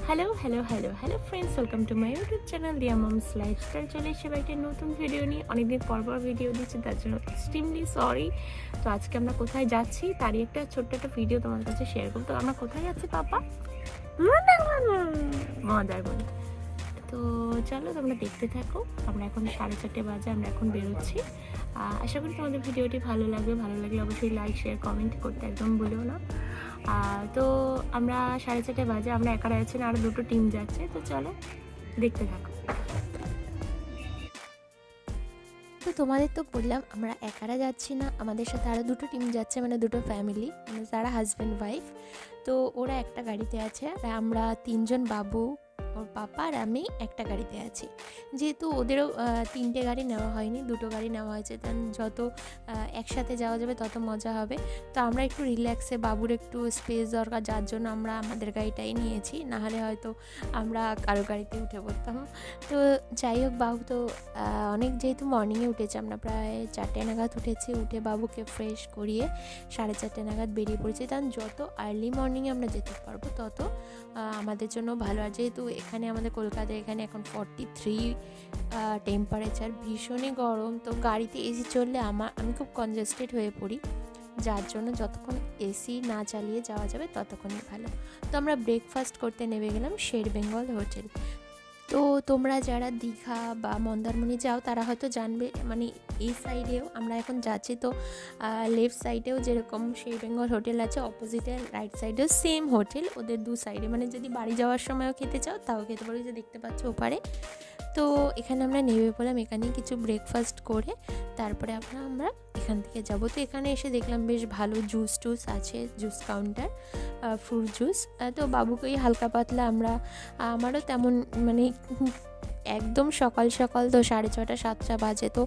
Hello friends, welcome to my YouTube channel দিয়া moms lifestyle. চলে এসে একটা নতুন ভিডিও নিয়ে। অনেকদিন পর ভিডিও দিচ্ছি, তার জন্য এক্সট্রিমলি সরি। তো আজকে আমরা কোথায় যাচ্ছি তারই একটা ছোট্ট একটা ভিডিও তোমার কাছে শেয়ার করবো। তো আমরা কোথায় যাচ্ছি পাপা? মন্দারমণি। তো চলো তোমরা দেখতে থাকো। আমরা এখন 4:30 বাজে, আমরা এখন বেরোচ্ছি। আশা করি তোমাদের ভিডিওটি ভালো লাগবে অবশ্যই লাইক শেয়ার কমেন্ট করতে একদম ভুলো না। তো আমরা 4:30 বাজে, আমরা একা যাচ্ছি না, আরও দুটো টিম যাচ্ছে। তো চলো দেখতে থাকো। তো তোমাদের তো বললাম আমরা একারা যাচ্ছি না, আমাদের সাথে আরও দুটো টিম যাচ্ছে, মানে দুটো ফ্যামিলি, মানে যারা হাজব্যান্ড ওয়াইফ। তো ওরা একটা গাড়িতে আছে আর আমরা তিনজন, বাবু, ওর পাপা আর আমি একটা গাড়িতে আছি। যেহেতু ওদেরও তিনটে গাড়ি নেওয়া হয়নি, দুটো গাড়ি নেওয়া হয়েছে, কারণ যত একসাথে যাওয়া যাবে তত মজা হবে। তো আমরা একটু রিল্যাক্সে, বাবুর একটু স্পেস দরকার, যার জন্য আমরা আমাদের গাড়িটাই নিয়েছি, নাহলে হয়তো আমরা কারো গাড়িতে উঠে পড়তাম। তো যাই হোক, বাবু তো অনেক, যেহেতু মর্নিংয়ে উঠেছে, আমরা প্রায় 4টে নাগাদ উঠেছি, উঠে বাবুকে ফ্রেশ করিয়ে 4:30 নাগাদ বেরিয়ে পড়েছি। কারণ যত আর্লি মর্নিংয়ে আমরা যেতে পারবো তত আমাদের জন্য ভালো। আর যেহেতু এখানে আমাদের কলকাতায় এখানে এখন 43 টেম্পারেচার, ভীষণই গরম। তো গাড়িতে এসি চললে আমি খুব কনজেস্টেড হয়ে পড়ি, যার জন্য যতক্ষণ এসি না চালিয়ে যাওয়া যাবে ততক্ষণই ভালো। তো আমরা ব্রেকফাস্ট করতে নেমে গেলাম শের বেঙ্গল হোটেল। তো তোমরা যারা দীঘা বা মন্দারমণি যাও তারা হয়তো জানবে, মানে এই সাইডেও আমরা এখন যাচ্ছি, তো লেফট সাইডেও যেরকম শের বেঙ্গল হোটেল আছে, অপোজিটে রাইট সাইডেও সেম হোটেল, ওদের দু সাইডে, মানে যদি বাড়ি যাওয়ার সময়ও খেতে চাও তাও খেতে পারো, যে দেখতে পাচ্ছ ওপারে। তো এখানে আমরা নেমে পড়লাম, এখানে কিছু ব্রেকফাস্ট করে তারপরে আমরা এখান থেকে যাব। তো এখানে এসে দেখলাম বেশ ভালো জুস টুস আছে, জুস কাউন্টার, ফ্রুট জুস। তো বাবুকেই হালকা পাতলা, আমারও তেমন, মানে একদম সকাল সকাল তো 6:30 7টা বাজে, তো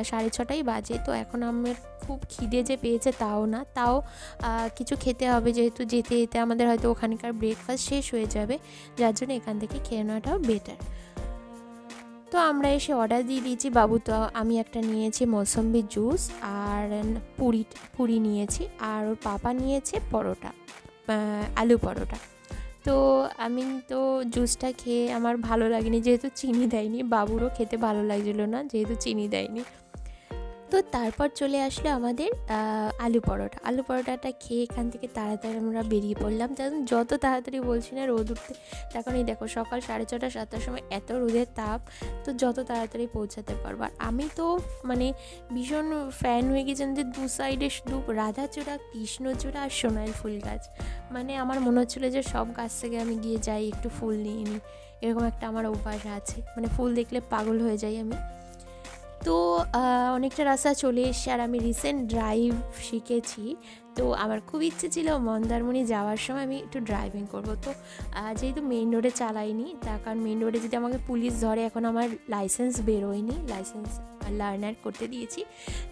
6:30টাই বাজে। তো এখন আমার খুব খিদে যে পেয়েছে তাও না, তাও কিছু খেতে হবে, যেহেতু যেতে যেতে আমাদের হয়তো ওখানকার ব্রেকফাস্ট শেষ হয়ে যাবে, যার জন্য এখান থেকে খেয়ে নেওয়াটাও বেটার। তো আমরা এসে অর্ডার দিয়ে দিয়েছি। বাবু তো, আমি একটা নিয়েছি মৌসম্বি জুস, আর পুরি নিয়েছি, আর ওর পাপা নিয়েছে পরোটা, আলু পরোটা। তো আমি তো জুসটা খেয়ে আমার ভালো লাগেনি, যেহেতু চিনি দেয়নি, বাবুরও খেতে ভালো লাগছিলো না যেহেতু চিনি দেয়নি। তো তারপর চলে আসলো আমাদের আলু পরোটাটা খেয়ে এখান থেকে তাড়াতাড়ি আমরা বেরিয়ে পড়লাম। কারণ যত তাড়াতাড়ি বলছি না, রোদ উঠতে, তখন এই দেখো সকাল 6:30 7টার সময় এত রোদের তাপ, তো যত তাড়াতাড়ি পৌঁছাতে পারবো। আর আমি তো মানে ভীষণ ফ্যান হয়ে গেছিলাম যে দু সাইডে শুধু রাধাচূড়া, কৃষ্ণচূড়া আর সোনালি ফুল গাছ, মানে আমার মনে হচ্ছিলো যে সব গাছ থেকে আমি গিয়ে যাই একটু ফুল নিয়ে নিই, এরকম একটা আমার অভ্যাস আছে, মানে ফুল দেখলে পাগল হয়ে যাই আমি। তো অনেকটা রাস্তা চলে এসে, আর আমি রিসেন্ট ড্রাইভ শিখেছি, তো আমার খুব ইচ্ছে ছিল মন্দারমণি যাওয়ার সময় আমি একটু ড্রাইভিং করব। তো যেহেতু মেইন রোডে চালাইনি, তার কারণ মেইন রোডে যদি আমাকে পুলিশ ধরে, এখন আমার লাইসেন্স বেরোয়নি, লাইসেন্স লার্নার করতে দিয়েছি।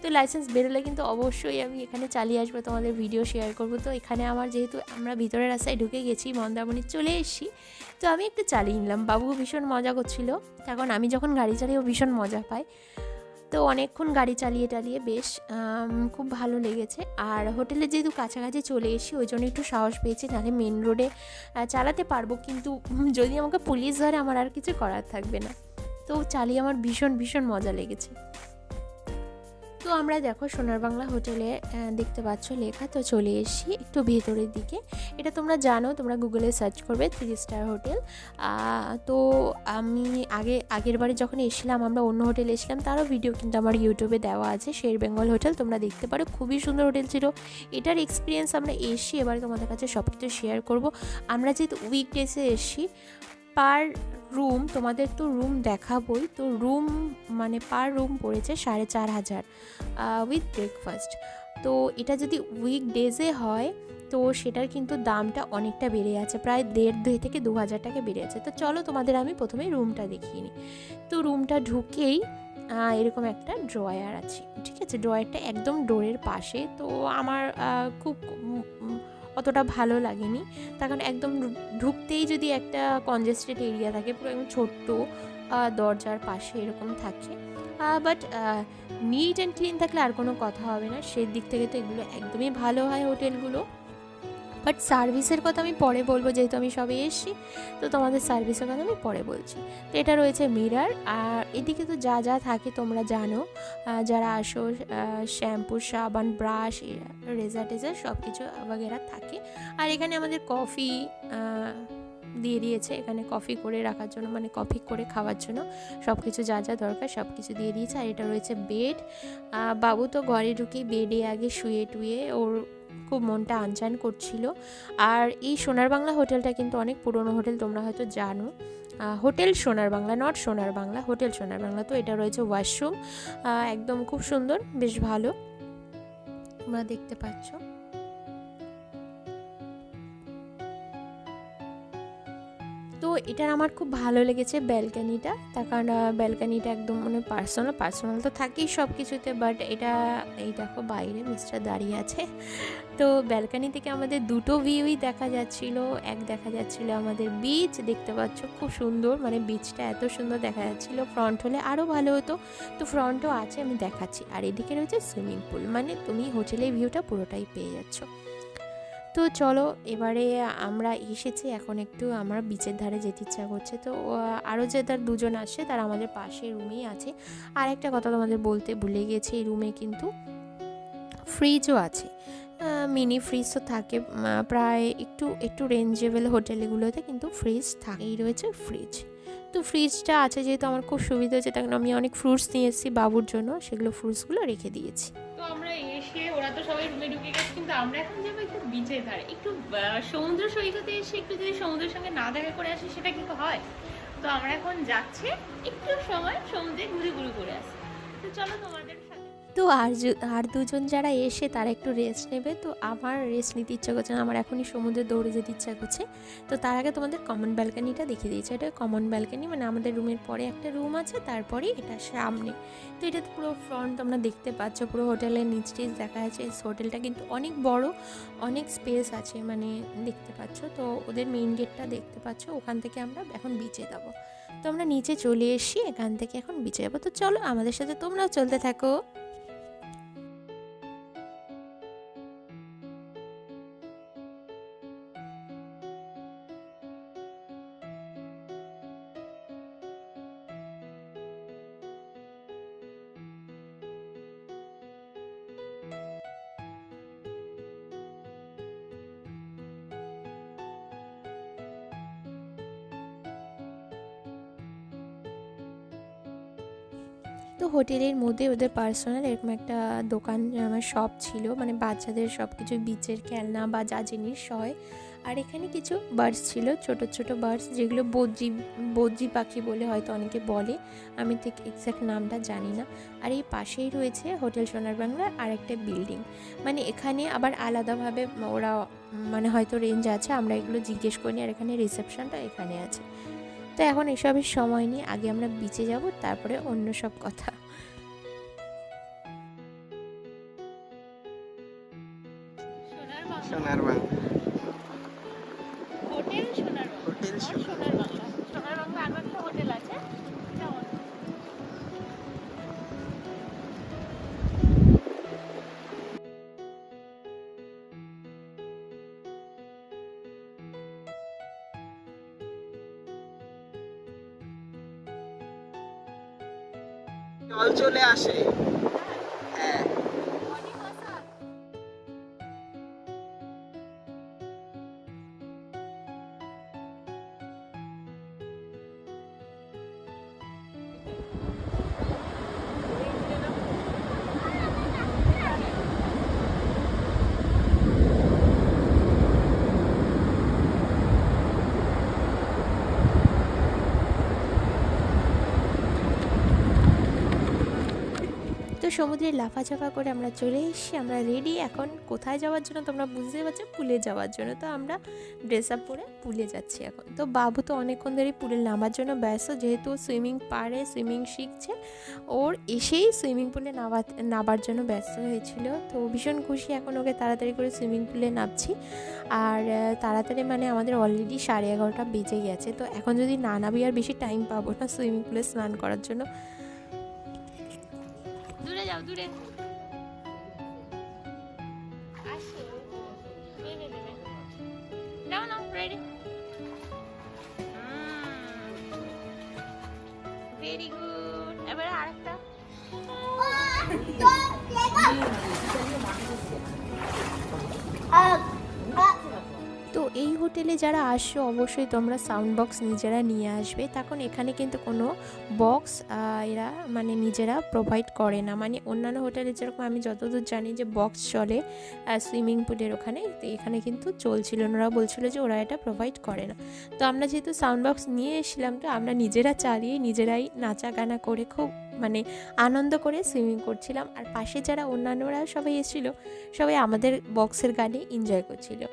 তো লাইসেন্স বেরোলে কিন্তু অবশ্যই আমি এখানে চালিয়ে আসবো, তোমাদের ভিডিও শেয়ার করব। তো এখানে আমার, যেহেতু আমরা ভিতরের রাস্তায় ঢুকে গেছি, মন্দারমণি চলে এসেছি, তো আমি একটু চালিয়ে নিলাম। বাবু ভীষণ মজা করছিল, কারণ আমি যখন গাড়ি চালিয়ে ও ভীষণ মজা পায়। তো অনেকক্ষণ গাড়ি চালিয়ে বেশ খুব ভালো লেগেছে। আর হোটেলে যেহেতু কাছাকাছি চলে এসেছি, ওই জন্য একটু সাহস পেয়েছি, নাহলে মেন রোডে চালাতে পারবো, কিন্তু যদি আমাকে পুলিশ ধরে আমার আর কিছু করার থাকবে না। তো চালিয়ে আমার ভীষণ মজা লেগেছে। তো আমরা দেখো সোনার বাংলা হোটেলে দেখতে পাচ্ছ লেখা, তো চলে এসেছি একটু ভেতরের দিকে। এটা তোমরা জানো, তোমরা গুগলে সার্চ করবে 3 স্টার হোটেল। তো আমি আগের বারে যখন এসেছিলাম, আমরা অন্য হোটেলে এসেছিলাম, তারও ভিডিও কিন্তু আমার ইউটিউবে দেওয়া আছে, শের বেঙ্গল হোটেল, তোমরা দেখতে পারো। খুবই সুন্দর হোটেল ছিল, এটার এক্সপিরিয়েন্স আমরা এসেছি, এবারে তোমাদের কাছে সব কিছু শেয়ার করব। আমরা যেহেতু উইকডেসে এসেছি, পার রুম, তোমাদের তো রুম দেখাবই, তো রুম মানে পার রুম পড়েছে 4,500 উইথ ব্রেকফাস্ট। তো এটা যদি উইকডেজে হয়, তো সেটার কিন্তু দামটা অনেকটা বেড়ে আছে, প্রায় 1,500 থেকে 2,000 টাকা বেড়ে আছে। তো চলো তোমাদের আমি প্রথমে রুমটা দেখিয়ে নিই। তো রুমটা ঢুকেই এরকম একটা ড্রয়ার আছে, ঠিক আছে, ড্রয়ারটা একদম ডোরের পাশে। তো আমার খুব অতটা ভালো লাগেনি, তার কারণ একদম ঢুকতেই যদি একটা কনজেস্টেড এরিয়া থাকে, পুরো একদম ছোট্ট দরজার পাশে এরকম থাকে, বাট নিট অ্যান্ড ক্লিন থাকলে আর কোনো কথা হবে না, সেই দিক থেকে তো এগুলো একদমই ভালো হয় হোটেলগুলো। বাট সার্ভিসের কথা আমি পরে বলবো, যেহেতু আমি সবে এসেছি, তো তোমাদের সার্ভিসের কথা আমি পরে বলছি। তো এটা রয়েছে মিরার, আর এদিকে তো যা যা থাকে তোমরা জানো, যারা আসো, শ্যাম্পু, সাবান, ব্রাশ, রেজার টেজার সব কিছু বাগেরা থাকে। আর এখানে আমাদের কফি দিয়ে দিয়েছে, এখানে কফি করে রাখার জন্য, মানে কফি করে খাওয়ার জন্য সব কিছু যা যা দরকার সব কিছু দিয়ে দিয়েছে। আর এটা রয়েছে বেড। বাবু তো ঘরে ঢুকেই বেডে আগে শুয়ে টুয়ে ওর খুব মনটা আনচান করছিল। আর এই সোনার বাংলা হোটেলটা কিন্তু অনেক পুরনো হোটেল, তোমরা হয়তো জানো। হোটেল সোনার বাংলা, নট সোনার বাংলা, হোটেল সোনার বাংলা। তো এটা রয়েছে ওয়াশরুম, একদম খুব সুন্দর, বেশ ভালো, তোমরা দেখতে পাচ্ছ। তো এটার আমার খুব ভালো লেগেছে ব্যালকানিটা, তার কারণ ব্যালকানিটা একদম মানে পার্সোনাল তো থাকেই সব কিছুতে, বাট এই দেখো বাইরে মিস্টার দাঁড়িয়ে আছে। তো ব্যালকানি থেকে আমাদের দুটো ভিউই দেখা যাচ্ছিল। এক দেখা যাচ্ছিল আমাদের বিচ, দেখতে পাচ্ছ খুব সুন্দর, মানে বিচটা এত সুন্দর দেখা যাচ্ছিল। ফ্রন্ট হলে আরও ভালো হতো, তো ফ্রন্টও আছে, আমি দেখাচ্ছি। আর এদিকে রয়েছে সুইমিং পুল, মানে তুমি হোটেলের ভিউটা পুরোটাই পেয়ে যাচ্ছ। তো চলো, এবারে আমরা এসেছি, এখন একটু আমার বিচের ধারে যেতে ইচ্ছা করছে। তো আরও যে তার দুজন আসছে, তারা আমাদের পাশে রুমেই আছে। আর একটা কথা তোমাদের বলতে ভুলে গেছি, এই রুমে কিন্তু ফ্রিজও আছে। মিনি ফ্রিজ তো থাকে প্রায় একটু রেঞ্জেবল হোটেলগুলোতে, কিন্তু ফ্রিজ থাকেই রয়েছে ফ্রিজ। তো ফ্রিজটা আছে যেহেতু আমার খুব সুবিধা হয়েছে, তখন আমি অনেক ফ্রুটস নিয়ে এসেছি বাবুর জন্য, সেগুলো ফ্রুটসগুলো রেখে দিয়েছি। তো আমরা এসে ওরা তো সবাই রুমে ঢুকে গেছে, কিন্তু আমরা এখন যাবো একটু বিচের ধারে, একটু সমুদ্র সৈকতে এসে একটু যদি সমুদ্রের সঙ্গে না দেখা করে আসি সেটা কি হয়? তো আমরা এখন যাচ্ছি, একটু সময় সমুদ্রে ঘুরে ঘুরে করে আসি। তো চলো তোমাদের সাথে। তো আর দুজন যারা এসে তারা একটু রেস্ট নেবে, তো আমার রেস্ট নিতে ইচ্ছা করছে না, আমার এখনই সমুদ্রে দৌড়ে যেতে ইচ্ছা করছে। তো তার আগে তোমাদের কমন ব্যালকানিটা দেখিয়ে দিয়েছে। এটা কমন ব্যালকানি, মানে আমাদের রুমের পরে একটা রুম আছে, তারপরে এটা সামনে। তো এটা তো পুরো ফ্রন্ট তোমরা দেখতে পাচ্ছ, পুরো হোটেলের নিচ টিচ দেখা যাচ্ছে। হোটেলটা কিন্তু অনেক বড়, অনেক স্পেস আছে, মানে দেখতে পাচ্ছ। তো ওদের মেইন গেটটা দেখতে পাচ্ছ, ওখান থেকে আমরা এখন বিচে যাবো। তো আমরা নিচে চলে এসেছি, এখান থেকে এখন বিচে যাবো। তো চলো আমাদের সাথে তোমরাও চলতে থাকো। তো হোটেলের মধ্যে ওদের পার্সোনাল এরকম একটা দোকান, আমার শপ ছিল, মানে বাচ্চাদের সব কিছু বিচের খেলনা বা যা জিনিস হয়। আর এখানে কিছু বার্ডস ছিল, ছোট ছোট বার্ডস, যেগুলো বদ্রি পাখি বলে হয়তো অনেকে বলে, আমি ঠিক এক্স্যাক্ট নামটা জানি না। আর এই পাশেই রয়েছে হোটেল সোনার বাংলার আরেকটা বিল্ডিং, মানে এখানে আবার আলাদাভাবে ওরা মানে হয়তো রেঞ্জ আছে, আমরা এগুলো জিজ্ঞেস করিনি। আর এখানে রিসেপশনটা এখানে আছে। তো এখন এসবের সময় নেই, আগে আমরা বিচে যাব, তারপরে অন্য সব কথা। সোনার বাংলা হোটেল সোনার বাংলা, হোটেল সোনার বাংলা, সোনার বাংলা আরো একটা হোটেল আছে। জল চলে আসে। হ্যাঁ, তো সমুদ্রে লাফাঝাফা করে আমরা চলে এসেছি, আমরা রেডি এখন কোথায় যাওয়ার জন্য তোমরা বুঝতে পারছো, পুলে যাওয়ার জন্য। তো আমরা ড্রেস আপ পরে পুলে যাচ্ছি এখন। তো বাবু তো অনেকক্ষণ ধরেই পুলে নামার জন্য ব্যস্ত, যেহেতু সুইমিং পারে, সুইমিং শিখছে, ওর এসেই সুইমিং পুলে নামার জন্য ব্যস্ত হয়েছিল। তো ভীষণ খুশি, এখন ওকে তাড়াতাড়ি করে সুইমিং পুলে নামছি। আর তাড়াতাড়ি মানে আমাদের অলরেডি 11:30 বেজে গেছে। তো এখন যদি না নামি আর বেশি টাইম পাবো না সুইমিং পুলে স্নান করার জন্য। দূরে যাও, দূরে আসো, নেমে নেমে ভেরি ভেরি গুড। এবারে আরেকটা। তো এই হোটেলে যারা আসছো অবশ্যই তোমরা সাউন্ড বক্স নিজেরা নিয়ে আসবে। তখন এখানে কিন্তু কোনো বক্স এরা মানে নিজেরা প্রোভাইড করে না। মানে অন্যান্য হোটেলে যেরকম আমি যতদূর জানি যে বক্স চলে সুইমিং পুলের ওখানে, তো এখানে কিন্তু চলছিল না। ওরা বলছিল যে ওরা এটা প্রোভাইড করে না। তো আমরা যেহেতু সাউন্ড বক্স নিয়ে এসেছিলাম, তো আমরা নিজেরা চালিয়ে নিজেরাই নাচা গানা করে খুব মানে আনন্দ করে সুইমিং করছিলাম। আর পাশে যারা অন্যান্যরা সবাই এসেছিলো, সবাই আমাদের বক্সের গানে এনজয় করছিল।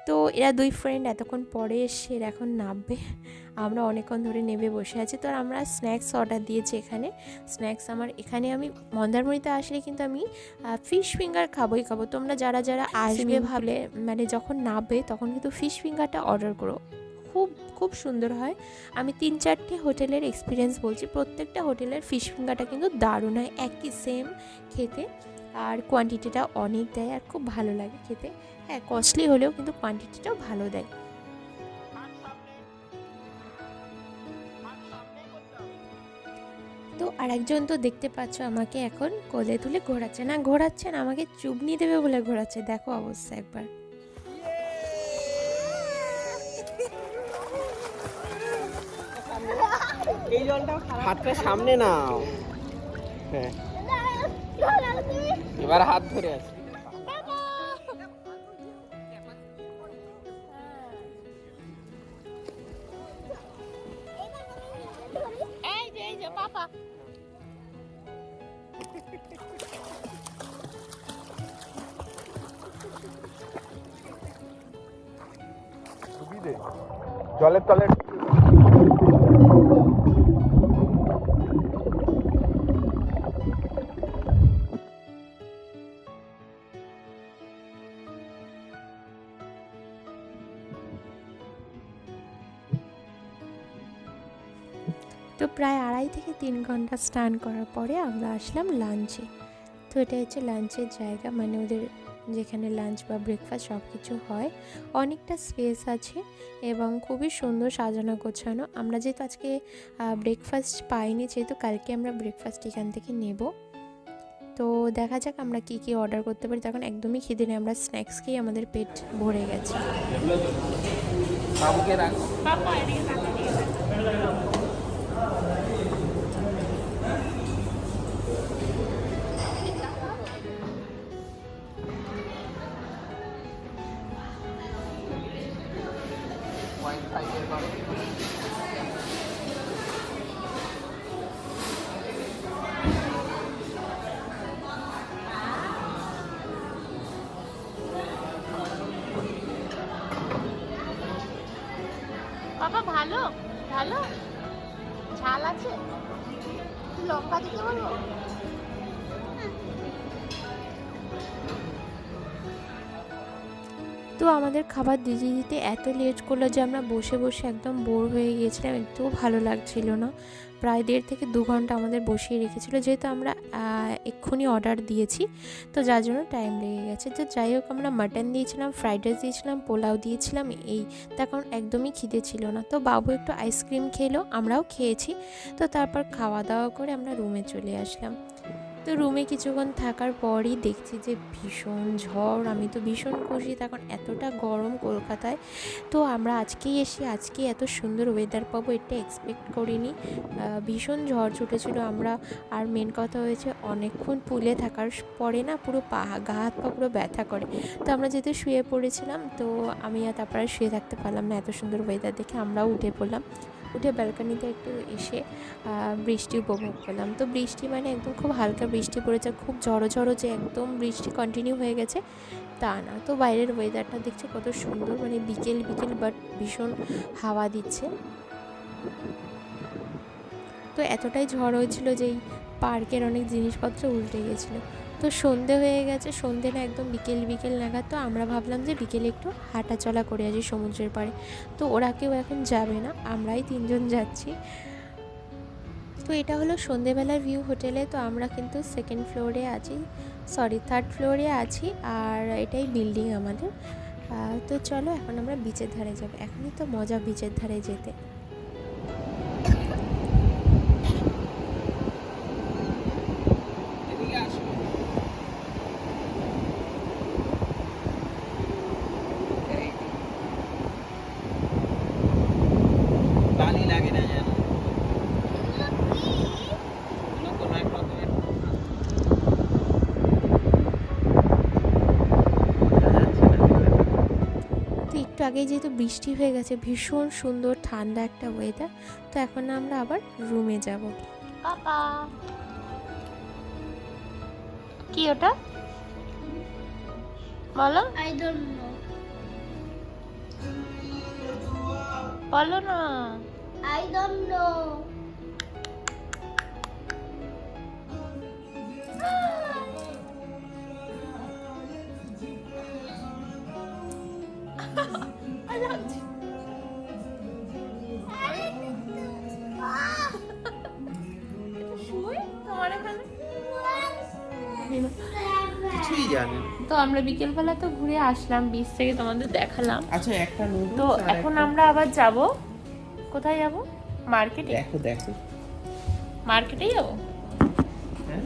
তো এরা দুই ফ্রেন্ড এতক্ষণ পরে এসে এরা এখন নামবে। আমরা অনেকক্ষণ ধরে নেমে বসে আছি। তো আমরা স্ন্যাক্স অর্ডার দিয়েছি এখানে। স্ন্যাক্স আমার এখানে আমি মন্দারমণিতে আসলে কিন্তু আমি ফিশ ফিঙ্গার খাবোই খাবো। তোমরা যারা যারা আসবে ভাবলে মানে যখন নামবে তখন কিন্তু ফিশ ফিঙ্গারটা অর্ডার করো, খুব খুব সুন্দর হয়। আমি 3-4টে হোটেলের এক্সপিরিয়েন্স বলছি, প্রত্যেকটা হোটেলের ফিশ ফিঙ্গারটা কিন্তু দারুণ হয়, একই সেম খেতে। আর কোয়ান্টিটিটা অনেক দেয় আর খুব ভালো লাগে খেতে। হ্যাঁ, কস্টলি হলেও কিন্তু কোয়ান্টিটিটাও ভালো দেয়। তো আরেকজন তো দেখতে পাচ্ছ আমাকে এখন কোলে তুলে ঘোরাচ্ছে, না ঘোরাচ্ছে না, আমাকে চুবনি দেবে বলে ঘোরাচ্ছে। দেখো অবস্থা একবার। হাতটা সামনে নাও। হ্যাঁ, এবার হাত ধরে আছে। এই যে পাপা। জলের তলে তো প্রায় 2.5 থেকে 3 ঘন্টা স্নান করার পরে আমরা আসলাম লাঞ্চে। তো এটা হচ্ছে লাঞ্চের জায়গা, মানে ওদের যেখানে লাঞ্চ বা ব্রেকফাস্ট সব কিছু হয়। অনেকটা স্পেস আছে এবং খুবই সুন্দর সাজানো গোছানো। আমরা যেহেতু আজকে ব্রেকফাস্ট পাইনি, যেহেতু কালকে আমরা ব্রেকফাস্ট এখান থেকে নেব। তো দেখা যাক আমরা কি কি অর্ডার করতে পারি। তখন একদমই খিদে নেই, আমরা স্ন্যাক্স খেয়ে আমাদের পেট ভরে গেছে। পাপা এদিকে তাকিয়ে। বাবা ভালো ভালো ঝাল আছে, লঙ্কা দিতে বলবো? তো আমাদের খাবার দিতে দিতে এত লেট করলো যে আমরা বসে বসে একদম বোর হয়ে গিয়েছিলাম, একটুও ভালো লাগছিল না। প্রায় 1.5 থেকে 2 ঘন্টা আমাদের বসিয়ে রেখেছিলো, যেহেতু আমরা এক্ষুনি অর্ডার দিয়েছি, তো যার জন্য টাইম লেগে গেছে। তো যাই হোক, আমরা মাটন দিয়েছিলাম, ফ্রাইড রাইস দিয়েছিলাম, পোলাও দিয়েছিলাম, এই তখন একদমই খিদে ছিল না। তো বাবু একটু আইসক্রিম খেলো, আমরাও খেয়েছি। তো তারপর খাওয়া দাওয়া করে আমরা রুমে চলে আসলাম। তো রুমে কিছুক্ষণ থাকার পরই দেখছি যে ভীষণ ঝড়। আমি তো ভীষণ খুশি, তখন এতটা গরম কলকাতায়। তো আমরা আজকেই এসে আজকে এত সুন্দর ওয়েদার পাবো এটা এক্সপেক্ট করিনি। ভীষণ ঝড় ছুটেছিল আমরা। আর মেন কথা হয়েছে, অনেকক্ষণ পুলে থাকার পরে না পুরো গা হাত পা পুরো ব্যথা করে। তো আমরা যেহেতু শুয়ে পড়েছিলাম, তো আমি আর তারপরে শুয়ে থাকতে পারলাম না, এত সুন্দর ওয়েদার দেখে আমরাও উঠে পড়লাম। উঠে ব্যালকনিতে একটু এসে বৃষ্টি উপভোগ করলাম। তো বৃষ্টি মানে একদম খুব হালকা বৃষ্টি পড়েছে, খুব ঝড়ো ঝড়ো যে একদম বৃষ্টি কন্টিনিউ হয়ে গেছে তা না। তো বাইরের ওয়েদারটা দেখছে কত সুন্দর, মানে বিকেল বিকেল বাট ভীষণ হাওয়া দিচ্ছে। তো এতটাই ঝড় হয়েছিল যে এই পার্কের অনেক জিনিসপত্র উল্টে গেছিলো। তো সন্ধে হয়ে গেছে, সন্ধে না একদম বিকেল বিকেল নাগাদ। তো আমরা ভাবলাম যে বিকেলে একটু হাঁটাচলা করে আসি সমুদ্রের পাড়ে। তো ওরা কেউ এখন যাবে না, আমরাই 3 জন যাচ্ছি। তো এটা হলো সন্ধেবেলার ভিউ হোটেলে। তো আমরা কিন্তু 2nd ফ্লোরে আছি, 3rd ফ্লোরে আছি। আর এটাই বিল্ডিং আমাদের। তো চলো এখন আমরা বিচের ধারে যাবো, এখনই তো মজা বিচের ধারে যেতে। তো একটু আগে যেহেতু বৃষ্টি হয়ে গেছে, ভীষণ সুন্দর ঠান্ডা একটা ওয়েদার। তো এখন আমরা আবার রুমে যাব। পাপা কি ওটা বলো? I don't know. বলো না। I don't know. তোমার এখানে কিছুই জানি না। তো আমরা বিকেলবেলা তো ঘুরে আসলাম, বিচ থেকে তোমাদের দেখালাম। আচ্ছা একটা নুডলস তো এখন আমরা আবার যাব, কোথায় যাব? মার্কেটে। দেখো দেখো। মার্কেটেই যাব। হ্যাঁ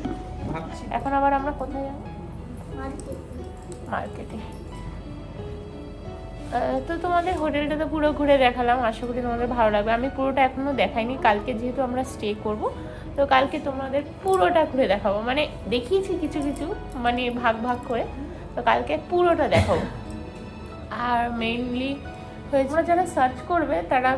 ভাবছি। এখন আবার আমরা কোথায় যাব? মার্কেটে। তো তোমাদের হোটেলটা তো পুরো ঘুরে দেখালাম, আশা করি তোমাদের ভালো লাগবে। আমি পুরোটা এখনো দেখাইনি, কালকে যেহেতু আমরা স্টে করব, তো কালকে তোমাদের পুরোটা ঘুরে দেখাবো। মানে দেখিয়েছি কিছু কিছু, মানে ভাগ ভাগ করে, তো কালকে পুরোটা দেখাবো। আর মেইনলি তোমরা যারা সার্চ করবে তারা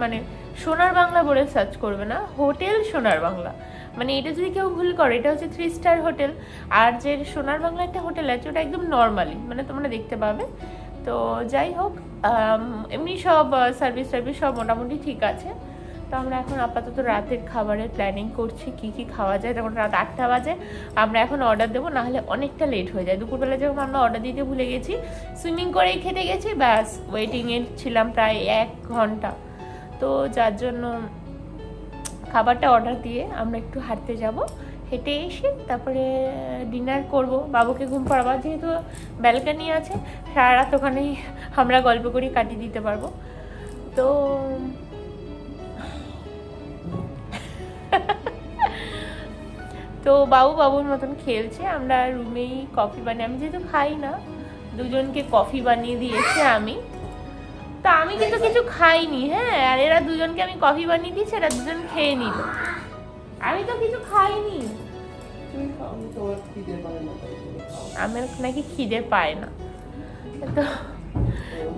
মানে সোনার বাংলা বলে সার্চ করবে না, হোটেল সোনার বাংলা। মানে এটা যদি কেউ ভুল করে, এটা হচ্ছে 3 স্টার হোটেল। আর যে সোনার বাংলা একটা হোটেল আছে ওটা একদম নর্মালি, মানে তোমরা দেখতে পাবে। তো যাই হোক, এমনি সব সার্ভিস সব মোটামুটি ঠিক আছে। তো আমরা এখন আপাতত রাতের খাবারের প্ল্যানিং করছি, কি কি খাওয়া যায়। তখন রাত 8টা বাজে, আমরা এখন অর্ডার দেবো, নাহলে অনেকটা লেট হয়ে যায়। দুপুরবেলা যখন আমরা অর্ডার দিতে ভুলে গেছি, সুইমিং করেই খেতে গেছি, ব্যাস ওয়েটিংয়ে ছিলাম প্রায় 1 ঘন্টা। তো যার জন্য খাবারটা অর্ডার দিয়ে আমরা একটু হাঁটতে যাব, হেঁটে এসে তারপরে ডিনার করব, বাবুকে ঘুম পাড়াবো। যেহেতু ব্যালকানি আছে, সারা রাত ওখানেই আমরা গল্প করি কাটিয়ে দিতে পারবো। তো তো বাবুর মতন খেলছে, আমরা রুমেই কফি বানিয়ে, আমি যেহেতু খাই না, দুজনকে কফি বানিয়ে দিয়েছি আমি। তা আমি কিন্তু কিছু খাইনি, হ্যাঁ, আর এরা দুজনকে আমি কফি বানিয়ে দিয়েছি, এরা দুজন খেয়ে নিল, আমি তো কিছু খাইনি। আমার নাকি খিদে পায় না। তো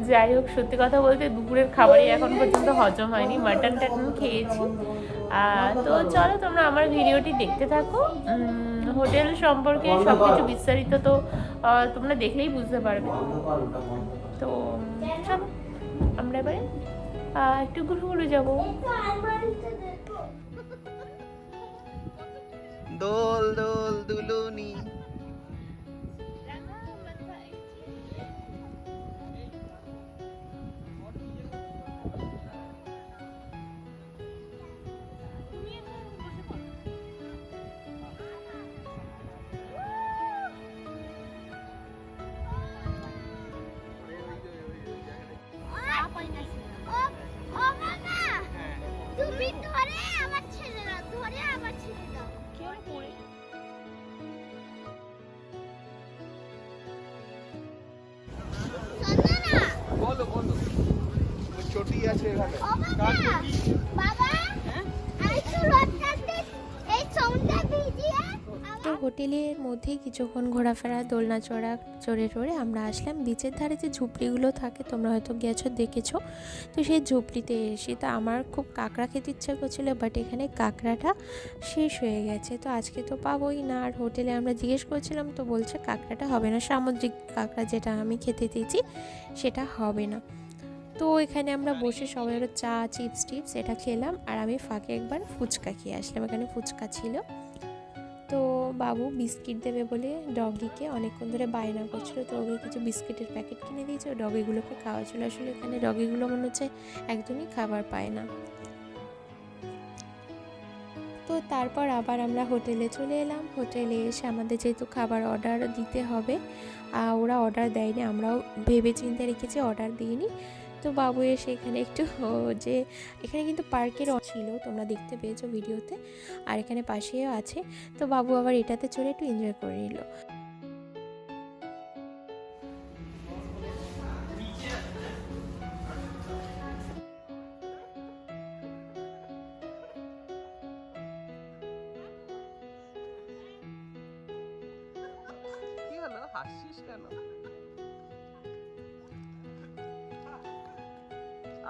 যাই হোক, সত্যি কথা বলতে দুপুরের খাবারই এখন পর্যন্ত হজম হয়নি, মাটন টাটন খেয়েছি। তো চলো তোমরা আমার ভিডিওটি দেখতে থাকো। হোটেল সম্পর্কে সবকিছু বিস্তারিত তো তোমরা দেখলেই বুঝতে পারবে। তো চলো আমরা এবারে একটু ঘুরে যাবো। দোল দোল দুলুনি। তুমি ধরে আবার ছেড়ে দাও, ধরে আবার ছেড়ে দাও। সন্ধ্যা বলো বলো। চটি আছে এখানে। ও বাবা, বাবা, আমি তো রোদটাতে এই সৌন্দা ভিজিয়ে। তো হোটেলের মধ্যেই কিছুক্ষণ ঘোরাফেরা, দোলনা চড়ে আমরা আসলাম বিচের ধারে যে ঝুপড়িগুলো থাকে, তোমরা হয়তো গেছো দেখেছো। তো সেই ঝুপড়িতে এসে তো আমার খুব কাঁকড়া খেতে ইচ্ছা করছিলো, বাট এখানে কাঁকড়াটা শেষ হয়ে গেছে, তো আজকে তো পাবোই না। আর হোটেলে আমরা জিজ্ঞেস করছিলাম, তো বলছে কাঁকড়াটা হবে না, সামুদ্রিক কাঁকড়া যেটা আমি খেতে দিয়েছি সেটা হবে না। তো এখানে আমরা বসে সবাই চা চিপস এটা খেলাম, আর আমি ফাঁকে একবার ফুচকা খেয়ে আসলাম, এখানে ফুচকা ছিল। তো বাবু বিস্কিট দেবে বলে ডগিকে অনেকক্ষণ ধরে বায়না করছিলো, তো ওকে কিছু বিস্কিটের প্যাকেট কিনে দিয়েছে, ও ডগিগুলোকে খাওয়াচ্ছিলো। আসলে এখানে ডগিগুলো মনে হচ্ছে একদমই খাবার পায় না। তো তারপর আবার আমরা হোটেলে চলে এলাম। হোটেলে এসে আমাদের যেহেতু খাবার অর্ডার দিতে হবে, ওরা অর্ডার দেয়নি, আমরাও ভেবে চিন্তে রেখেছি অর্ডার দিইনি। তো বাবু এসে এখানে একটু যে এখানে কিন্তু পার্কের ছিল, তোমরা দেখতে পেয়েছো ভিডিওতে, আর এখানে পাশেও আছে। তো বাবু আবার এটাতে চলে একটু এনজয় করে নিল। কি হলো, হাসছিস কেন?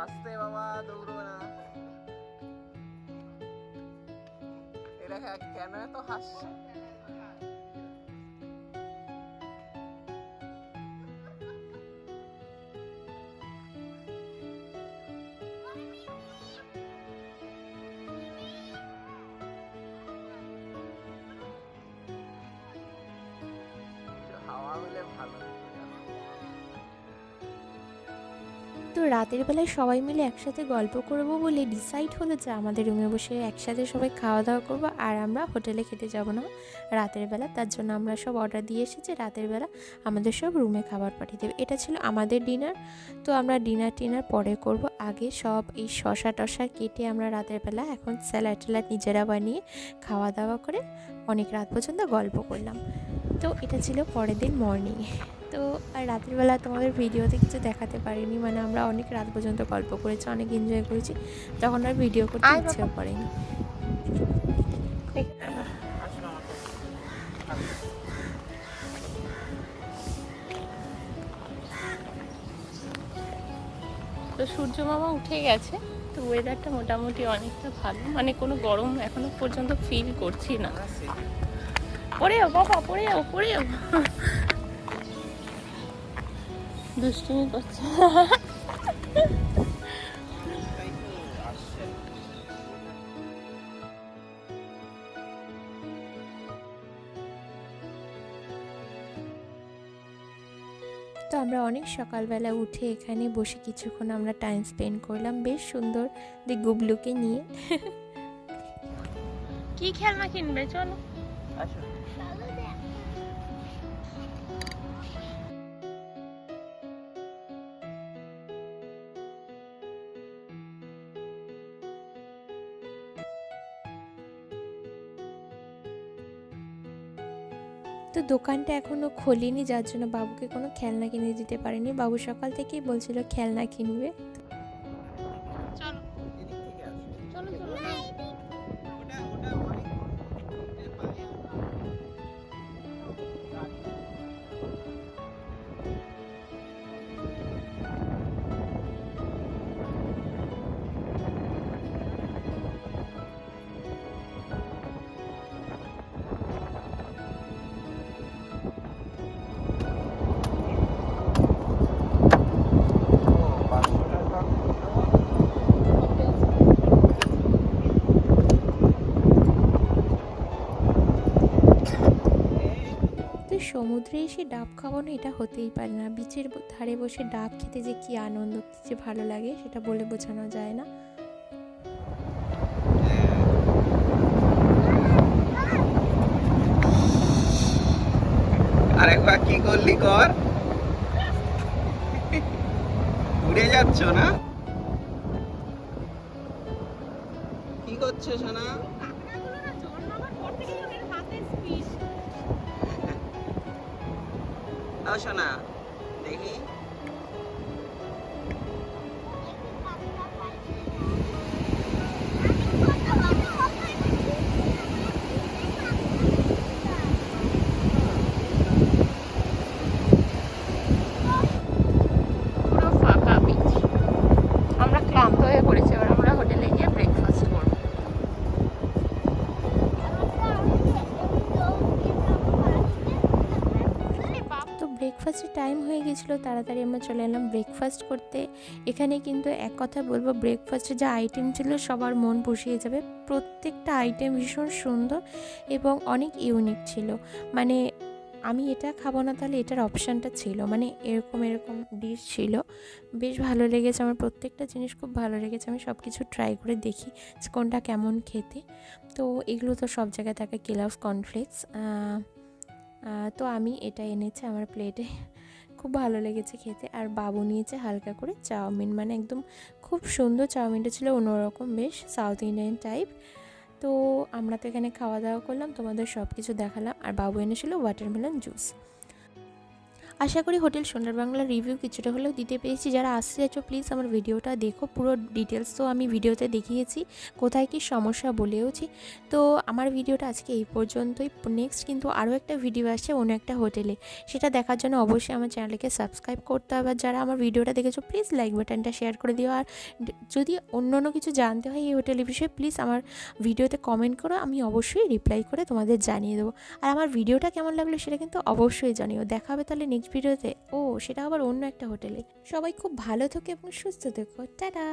আস্তে বাবা, দৌড়ো না। এরা কেন এত হাসছে? হাওয়া হলে ভালো হতো। তো রাতের বেলায় সবাই মিলে একসাথে গল্প করব বলে ডিসাইড হলো যে আমাদের রুমে বসে একসাথে সবাই খাওয়া দাওয়া করবো, আর আমরা হোটেলে খেতে যাব না রাতের বেলা। তার জন্য আমরা সব অর্ডার দিয়ে এসেছি, রাতের বেলা আমাদের সব রুমে খাবার পাঠিয়ে দেবে। এটা ছিল আমাদের ডিনার। তো আমরা ডিনার পরে করব, আগে সব এই শশা টশা কেটে আমরা রাতের বেলা এখন স্যালাড ট্যালাড নিজেরা বানিয়ে খাওয়া দাওয়া করে অনেক রাত পর্যন্ত গল্প করলাম। তো এটা ছিল পরের দিন মর্নিং। তো আর রাতের বেলা তোমাদের ভিডিওতে কিছু দেখাতে পারিনি, মানে আমরা অনেক রাত পর্যন্ত গল্প করেছি, অনেক এনজয় করেছি, তখন আর ভিডিও করতে ইচ্ছেও করেনি। তো সূর্য মামা উঠে গেছে, তো ওয়েদারটা মোটামুটি অনেকটা ভালো, মানে কোনো গরম এখনো পর্যন্ত ফিল করছি না। পড়ে যাও বাবা, পড়ে যাও। দুষ্টুমি করছে। তো আমরা অনেক সকালবেলা উঠে এখানে বসে কিছুক্ষণ আমরা টাইম স্পেন্ড করলাম, বেশ সুন্দর গুবলুকে নিয়ে। কি খেলনা কিনবে, চলো। আসো। তো দোকানটা এখনও খোলেনি, যার জন্য বাবুকে কোনো খেলনা কিনে দিতে পারেনি। বাবু সকাল থেকেই বলছিল খেলনা কিনবে। চলো চলো চলো। সমুদ্রে এসে ডাব খাওয়ানো এটা হতেই পারে না। বিচের ধারে বসে ডাব খেতে যে কি আনন্দ, যে ভালো লাগে সেটা বলে বোঝানো যায় না। আরেকবার কি করলি কর, উড়ে যাচ্ছ না? কি করছো সোনা? সোনা দেখি। পুরো ফাঁকা বিচ। আমরা ক্লান্ত হয়ে পড়েছি, এবার আমরা হোটেলে গিয়ে ব্রেকফাস্ট করবো। ব্রেকফাস্টের টাইম হয়ে গেছিলো, তাড়াতাড়ি আমরা চলে এলাম ব্রেকফাস্ট করতে। এখানে কিন্তু এক কথা বলবো, ব্রেকফাস্টে যে আইটেম ছিল সবার মন পুষিয়ে যাবে। প্রত্যেকটা আইটেম ভীষণ সুন্দর এবং অনেক ইউনিক ছিল। মানে আমি এটা খাবো না, তাহলে এটার অপশানটা ছিল, মানে এরকম এরকম ডিশ ছিল। বেশ ভালো লেগেছে আমার, প্রত্যেকটা জিনিস খুব ভালো লেগেছে। আমি সব কিছু ট্রাই করে দেখি যে কোনটা কেমন খেতে। তো এগুলো তো সব জায়গায় থাকে, কেলগস কর্নফ্লেক্স। তো আমি এটা এনেছি আমার প্লেটে, খুব ভালো লেগেছে খেতে। আর বাবু নিয়েছে হালকা করে চাউমিন, মানে একদম খুব সুন্দর চাউমিনটা ছিল, অন্যরকম বেশ সাউথ ইন্ডিয়ান টাইপ। তো আমরা তো এখানে খাওয়া দাওয়া করলাম, তোমাদের সব কিছু দেখালাম। আর বাবু এনেছিল ওয়াটারমেলন জুস। আশা করি হোটেল সোনার বাংলার রিভিউ কিছুটা হলেও দিতে পেরেছি। যারা আসতে চাইছো প্লিজ আমার ভিডিওটা দেখো, পুরো ডিটেলস তো আমি ভিডিওতে দেখিয়েছি, কোথায় কী সমস্যা বলেওছি। তো আমার ভিডিওটা আজকে এই পর্যন্তই। নেক্সট কিন্তু আরও একটা ভিডিও আসছে অন্য একটা হোটেলে, সেটা দেখার জন্য অবশ্যই আমার চ্যানেলকে সাবস্ক্রাইব করতে হবে। আর যারা আমার ভিডিওটা দেখেছো প্লিজ লাইক বাটনটা শেয়ার করে দিও। আর যদি অন্য কিছু জানতে হয় এই হোটেলের বিষয়ে প্লিজ আমার ভিডিওতে কমেন্ট করো, আমি অবশ্যই রিপ্লাই করে তোমাদের জানিয়ে দেবো। আর আমার ভিডিওটা কেমন লাগলো সেটা কিন্তু অবশ্যই জানিও। দেখা হবে তাহলে নেক্সট ভিডিওতে, সেটা আবার অন্য একটা হোটেলে। সবাই খুব ভালো থেকো এবং সুস্থ থেকো, টাটা।